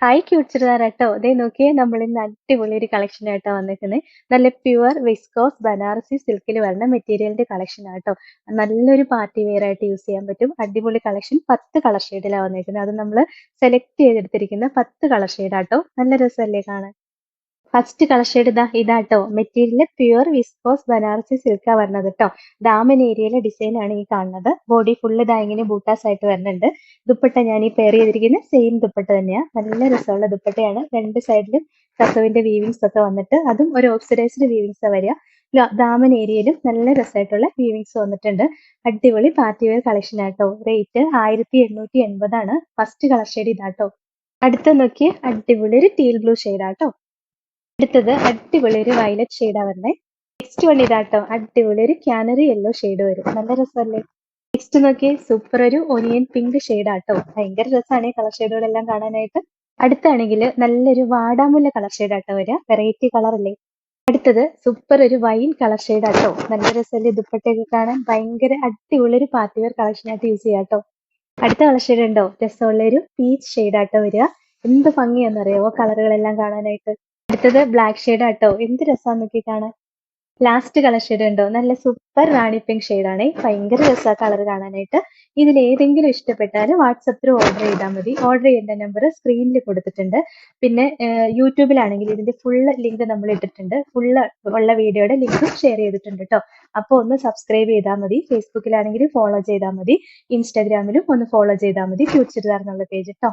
Hi cute ചുരിദാറാട്ടോ. ദേ നോക്കിയേ നമ്മളിന്ന് അടിപൊളി ഒരു കളക്ഷനായിട്ടാ വന്നേക്കുന്നെ. നല്ല പ്യുവർ വിസ്കോസ് ബനാറസി സിൽക്കിൽ വരുന്ന മെറ്റീരിയലിന്റെ കളക്ഷനാട്ടോ. നല്ലൊരു പാർട്ടി വെയർ ആയിട്ട് യൂസ് ചെയ്യാൻ പറ്റും. അടിപൊളി കളക്ഷൻ 10 കളർ ഷെയ്ഡിലാ വന്നേക്കുന്നത്. അത് നമ്മള് സെലക്ട് ചെയ്തെടുത്തിരിക്കുന്ന 10 കളർ ഷെയ്ഡാട്ടോ. നല്ല രസമല്ലേ കാണാൻ? ഫസ്റ്റ് കളർ ഷെയ്ഡ് ഇതാട്ടോ. മെറ്റീരിയൽ പ്യുവർ വിസ്കോസ് ബനാറസി സിൽക്കാ വരുന്നത് ട്ടോ. ദാമൻ ഏരിയയിലെ ഡിസൈൻ ആണ് ഈ കാണുന്നത്. ബോഡി ഫുള്ള് ഇതാ ഇങ്ങനെ ബൂട്ടാസ് ആയിട്ട് വരുന്നുണ്ട്. ദുപ്പട്ട ഞാൻ ഈ പെയർ ചെയ്തിരിക്കുന്ന സെയിം ദുപ്പട്ട തന്നെയാ. നല്ല രസമുള്ള ദുപ്പട്ടയാണ്. രണ്ട് സൈഡിലും കസവിന്റെ വീവിങ്സ് ഒക്കെ വന്നിട്ട് അതും ഒരു ഓക്സിഡൈസ്ഡ് വീവിങ്സാ വരിക. ദാമൻ ഏരിയയിലും നല്ല രസമായിട്ടുള്ള വീവിങ്സ് വന്നിട്ടുണ്ട്. അടിപൊളി പാർട്ടി വെയർ കളക്ഷൻ ആട്ടോ. റേറ്റ് 1880 ആണ്. ഫസ്റ്റ് കളർ ഷെയ്ഡ് ഇതാട്ടോ. അടുത്ത നോക്കിയേ, അടിപൊളി ഒരു ടീൽ ബ്ലൂ ഷെയ്ഡാട്ടോ. അടുത്തത് അടിപൊളി ഒരു വയലറ്റ് ഷെയ്ഡാ വരുന്നത്. നെക്സ്റ്റ് വൺ ഇതാട്ടോ. അടിപൊളി ഒരു ക്യാനറി യെല്ലോ ഷെയ്ഡ് വരും. നല്ല രസമല്ലേ? നെക്സ്റ്റ് നോക്കിയേ, സൂപ്പർ ഒരു ഒനിയൻ പിങ്ക് ഷെയ്ഡാട്ടോ. ഭയങ്കര രസമാണ് ഈ കളർ ഷെയ്ഡുകളെല്ലാം കാണാനായിട്ട്. അടുത്താണെങ്കിൽ നല്ലൊരു വാടാമുല്ല കളർ ഷെയ്ഡാട്ടോ വരിക. വെറൈറ്റി കളർ അല്ലേ? അടുത്തത് സൂപ്പർ ഒരു വൈൻ കളർ ഷെയ്ഡാട്ടോ. നല്ല രസമല്ലേ? ദുപ്പട്ടയൊക്കെ കാണാൻ ഭയങ്കര അടിപൊളി ഒരു പാർട്ടി വെയർ കളക്ഷനായിട്ട് യൂസ് ചെയ്യാട്ടോ. അടുത്ത കളർ ഷെയ്ഡ് ഉണ്ടോ? രസമുള്ള ഒരു പീച്ച് ഷെയ്ഡാട്ടോ വരിക. എന്ത് ഭംഗിയാണെന്നറിയാവോ കളറുകളെല്ലാം കാണാനായിട്ട്. അടുത്തത് ബ്ലാക്ക് ഷെയ്ഡ് ആട്ടോ. എന്ത് രസമാന്ന് നോക്കി കാണാൻ. ലാസ്റ്റ് കളർ ഷെയ്ഡ് ഉണ്ടോ? നല്ല സൂപ്പർ റാണി പിങ്ക് ഷെയ്ഡാണേ. ഭയങ്കര രസമാണ് കളർ കാണാനായിട്ട്. ഇതിൽ ഏതെങ്കിലും ഇഷ്ടപ്പെട്ടാൽ വാട്സപ്പിൽ ഓർഡർ ചെയ്താൽ മതി. ഓർഡർ ചെയ്യേണ്ട നമ്പർ സ്ക്രീനിൽ കൊടുത്തിട്ടുണ്ട്. പിന്നെ യൂട്യൂബിലാണെങ്കിൽ ഇതിന്റെ ഫുള്ള് ലിങ്ക് നമ്മൾ ഇട്ടിട്ടുണ്ട്. ഫുള്ള് ഉള്ള വീഡിയോയുടെ ലിങ്കും ഷെയർ ചെയ്തിട്ടുണ്ട് കേട്ടോ. അപ്പോൾ ഒന്ന് സബ്സ്ക്രൈബ് ചെയ്താൽ മതി. ഫേസ്ബുക്കിലാണെങ്കിൽ ഫോളോ ചെയ്താൽ മതി. ഇൻസ്റ്റാഗ്രാമിലും ഒന്ന് ഫോളോ ചെയ്താൽ മതി. ക്യൂട്ട് ചുരിദാർ എന്നുള്ള പേജ് കേട്ടോ.